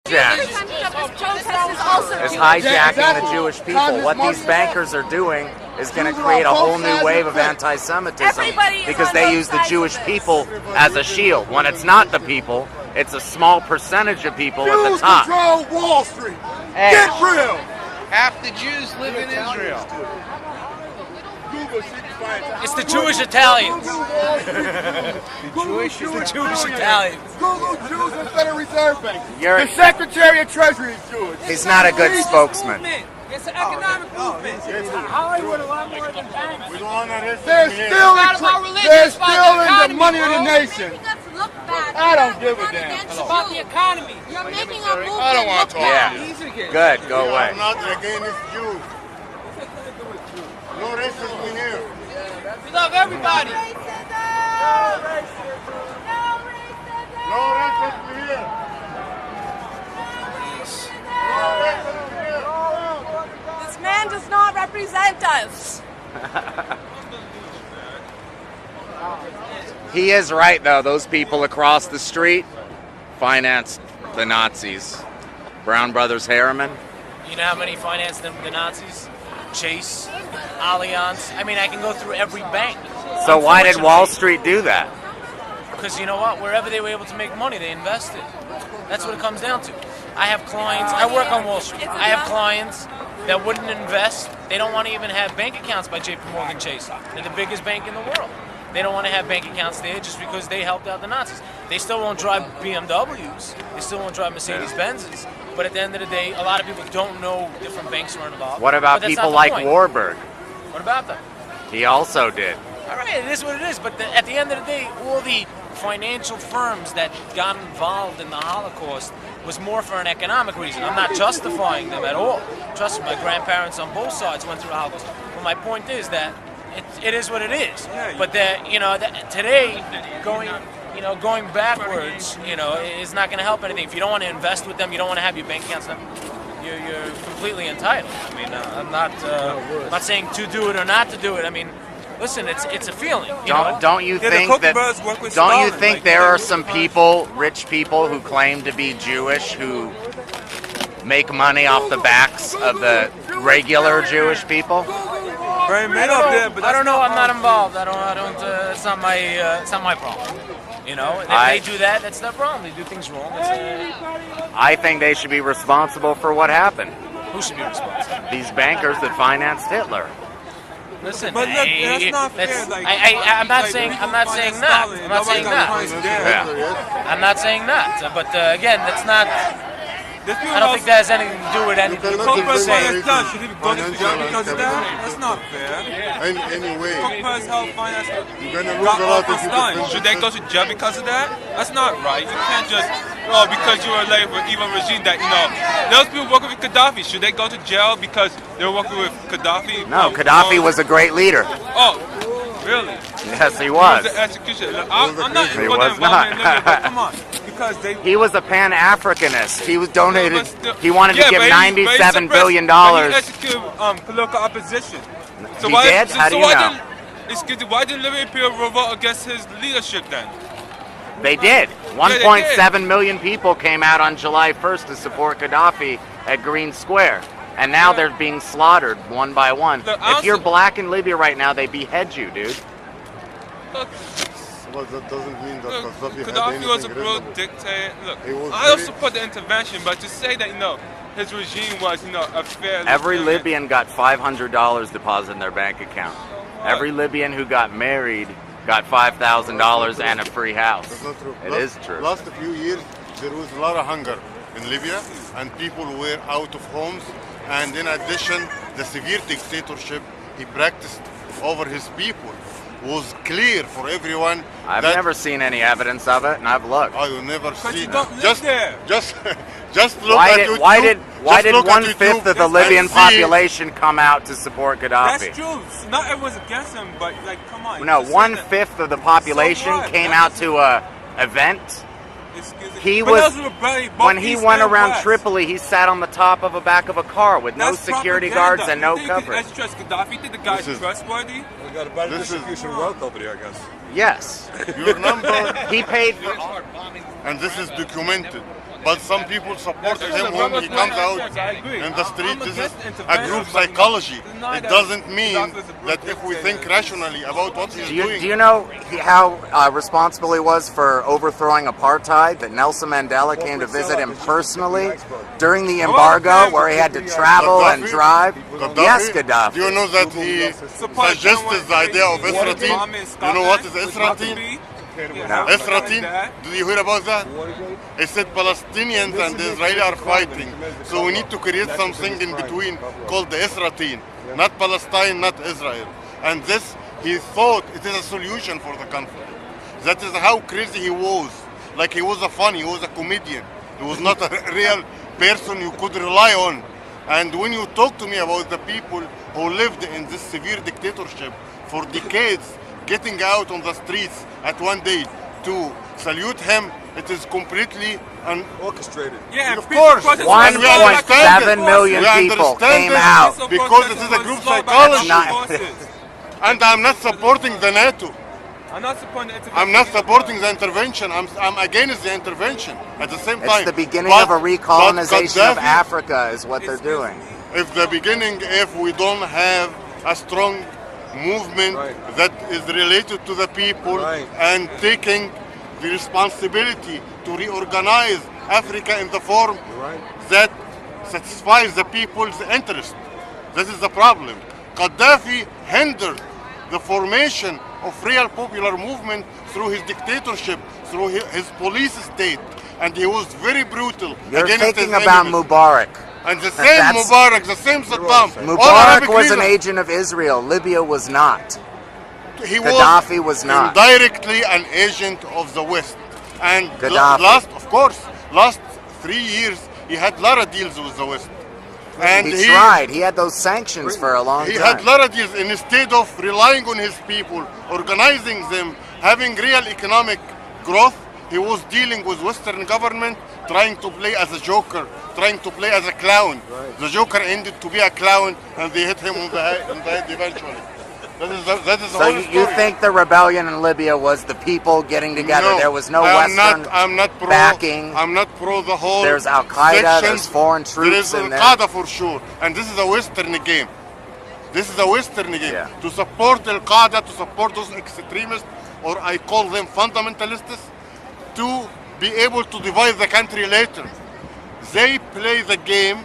Is hijacking the Jewish people. What these bankers are doing is going to create a whole new wave of anti-Semitism because they use the Jewish people as a shield. When it's not the people, it's a small percentage of people at the top. Jews control Wall Street. Get real. Half the Jews live in Israel. It's the Jewish Italians. The Jewish Italians. Google Jews and Federal Reserve Bank. You're- The Secretary of Treasury is Jewish. He's not a good spokesman. It's an economic movement. Hollywood a lot more than banks. They're still in the money of the nation. I don't give a damn. It's about the economy. You're making a movement. I don't want to talk. Yeah. Good. Go away. I'm not against Jews. No racism in here. We love everybody. No racism here. No racism here. This man does not represent us. He is right, though. Those people across the street financed the Nazis. Brown Brothers Harriman. You know how many financed the Nazis? Chase, Allianz. I mean, I can go through every bank. So why did Wall Street do that? Because you know what? Wherever they were able to make money, they invested. That's what it comes down to. I have clients. I work on Wall Street. I have clients that wouldn't invest. They don't want to even have bank accounts by JP Morgan Chase. They're the biggest bank in the world. They don't want to have bank accounts there just because they helped out the Nazis. They still won't drive BMWs. They still won't drive Mercedes-Benzes. But at the end of the day, a lot of people don't know different banks are involved. What about people like Warburg? What about them? He also did. All right, it is what it is. But at the end of the day, all the financial firms that got involved in the Holocaust was more for an economic reason. I'm not justifying them at all. Trust me, my grandparents on both sides went through the Holocaust. But my point is that it is what it is. But today, going backwards, is not going to help anything. If you don't want to invest with them, you don't want to have your bank accounts. You're completely entitled. I mean, I'm not saying to do it or not to do it. I mean, listen, it's a feeling. Don't you think there are some people, rich people, who claim to be Jewish who make money off the backs of the regular Jewish people? I don't know. I'm not involved. I don't. It's not my problem. If they do that, that's their problem. They do things wrong. I think they should be responsible for what happened. Who should be responsible? These bankers that financed Hitler. Listen, But look, that's not fair. I'm not saying not. I'm not saying not. I'm not saying not. But again, that's not. I don't think that has anything to do with anything. Should he go to jail because of that? That's not fair. Anyway, you're gonna lose a lot of people. Should they go to jail because of that? That's not right. You can't just because you were like with evil regime that those people working with Gaddafi. Should they go to jail because they were working with Gaddafi? No, Gaddafi was a great leader. Oh, really? Yes, he was. He was the executioner. I'm not He for the was not. involvement in Libya, but come on. He was a pan-africanist. He was donated. He wanted to give $97 billion. But he executed political opposition. So He did? How do you know? Why didn't Libyan people revolt against his leadership then? They did. 1.7 million people came out on July 1st to support Gaddafi at Green Square. And now they're being slaughtered one by one. Look, if you're black in Libya right now, they behead you, dude. Look, but that doesn't mean that Gaddafi was a brutal dictator. Look, I don't support the intervention, but to say that his regime was a fair. Every Libyan got $500 deposited in their bank account. Every Libyan who got married got $5,000 and a free house. That's not true. It is true. Last few years, there was a lot of hunger in Libya, and people were out of homes. And in addition, the severe dictatorship he practiced over his people was clear for everyone. I've never seen any evidence of it, and I've looked. I will never see. You don't live there. Just look at YouTube. Why did 1/5 of the Libyan and see. population come out to support Gaddafi? That's true. Not everyone's against him, but come on. No, 1/5 of the population came out to a event. He was when he went around Tripoli. He sat on the top of the back of a car with no security guards and no coverage. Gaddafi think the guy's trustworthy? We got a better distribution of wealth over there, I guess. Yes. Your number, He paid for. and this is documented. But some people supported him when he comes out in the street. This is a group psychology. It doesn't mean that if we think rationally about what he's doing. Do you know how responsible he was for overthrowing apartheid? That Nelson Mandela came to visit him personally during the embargo, where he had to travel and drive. Yes, Gaddafi. Do you know that he suggested the idea of Esratin? You know what is Esratin? Esratin? Did you hear about that? He said Palestinians and the Israeli are fighting, so we need to create something in between called the Esratin. Not Palestine, not Israel. And this, he thought it is a solution for the conflict. That is how crazy he was. Like he was he was a comedian. He was not a real person you could rely on. And when you talk to me about the people who lived in this severe dictatorship for decades, getting out on the streets at one day to salute him, it is completely orchestrated. Yeah, of course. 1.7 million people came out. Because it is a group psychology. And I'm not supporting the NATO. I'm not supporting the intervention. I'm not supporting the intervention. I'm against the intervention at the same time. It's the beginning of a recolonization of Gaddafi, Africa is what they're doing. If the beginning, if we don't have a strong movement that is related to the people and taking the responsibility to reorganize Africa in the form that satisfies the people's interest. This is the problem. Gaddafi hindered the formation of real popular movement through his dictatorship, through his police state, and he was very brutal. You're against thinking his about enemies. Mubarak. And the same Mubarak, the same Saddam. Mubarak was an agent of Israel. Libya was not. Gaddafi was not. Indirectly an agent of the West. And Gaddafi. last 3 years, he had a lot of deals with the West. And he tried. He had those sanctions for a long time. He had a lot of deals. Instead of relying on his people, organizing them, having real economic growth, he was dealing with Western government, trying to play as a joker, trying to play as a clown. The joker ended to be a clown, and they hit him on the head eventually. That is the whole story. You think the rebellion in Libya was the people getting together? No, there was no Western backing. I'm not pro the whole. There's Al Qaeda. sections. There's foreign troops there is in there. Al Qaeda for sure, and this is a Western game. This is a Western game. Yeah. To support Al Qaeda, to support those extremists, or I call them fundamentalists, to be able to divide the country later. They play the game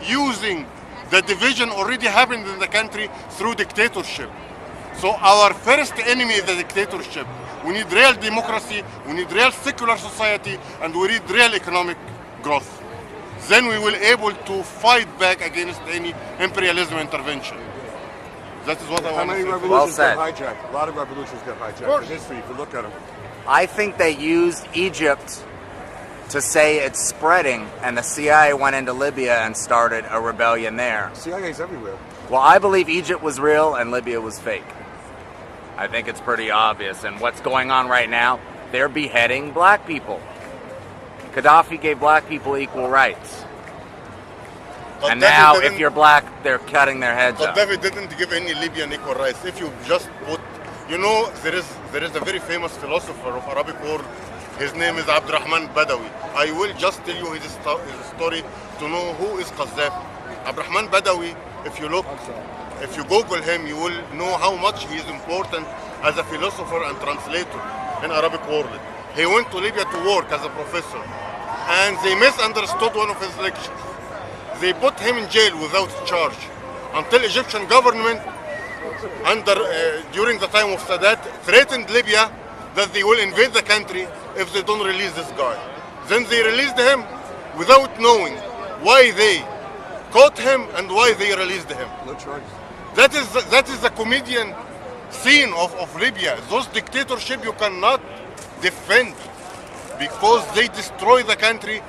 using the division already happened in the country through dictatorship. So our first enemy is the dictatorship. We need real democracy, we need real secular society, and we need real economic growth. Then we will able to fight back against any imperialism intervention. That is what I want to say. How many revolutions got hijacked? A lot of revolutions got hijacked in history, if you look at them. I think they used Egypt to say it's spreading, and the CIA went into Libya and started a rebellion there. CIA's everywhere. Well, I believe Egypt was real and Libya was fake. I think it's pretty obvious. And what's going on right now, they're beheading black people. Gaddafi gave black people equal rights. And now, if you're black, they're cutting their heads off. Gaddafi didn't give any Libyan equal rights. If you just put, you know, there is a very famous philosopher of Arabic world. His name is Abdurrahman Badawi. I will just tell you his story to know who is Gaddafi. Abdurrahman Badawi, if you look, if you Google him, you will know how much he is important as a philosopher and translator in Arabic world. He went to Libya to work as a professor, and they misunderstood one of his lectures. They put him in jail without charge until Egyptian government, during the time of Sadat, threatened Libya that they will invade the country if they don't release this guy. Then they released him without knowing why they caught him and why they released him. No charges. That is the comedian scene of Libya. Those dictatorship you cannot defend because they destroy the country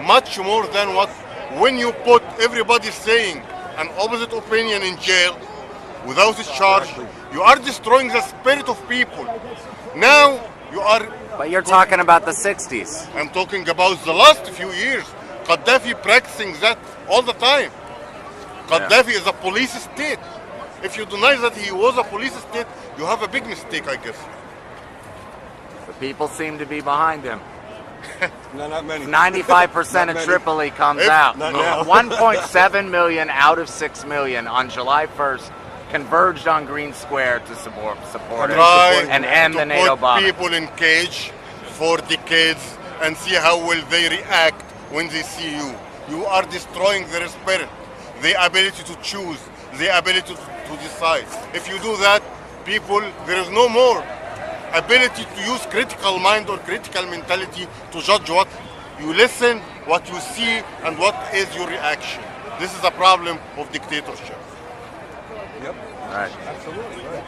much more than what. When you put everybody saying an opposite opinion in jail without a charge, you are destroying the spirit of people. Now you are. But you're talking about the 60s. I'm talking about the last few years. Gaddafi practicing that all the time. Gaddafi is a police state. If you deny that he was a police state, you have a big mistake, I guess. People seem to be behind him. No, not many. 95% of Tripoli comes out. Not now. 1.7 million out of 6 million on July 1st converged on Green Square to support it Try and end to the NATO put bombing. people in cage for decades and see how will they react when they see you. You are destroying their spirit, the ability to choose, the ability to decide. If you do that, people, there is no more ability to use critical mind or critical mentality to judge what you listen, what you see, and what is your reaction. This is a problem of dictatorship. Yep. Right. Absolutely. Right.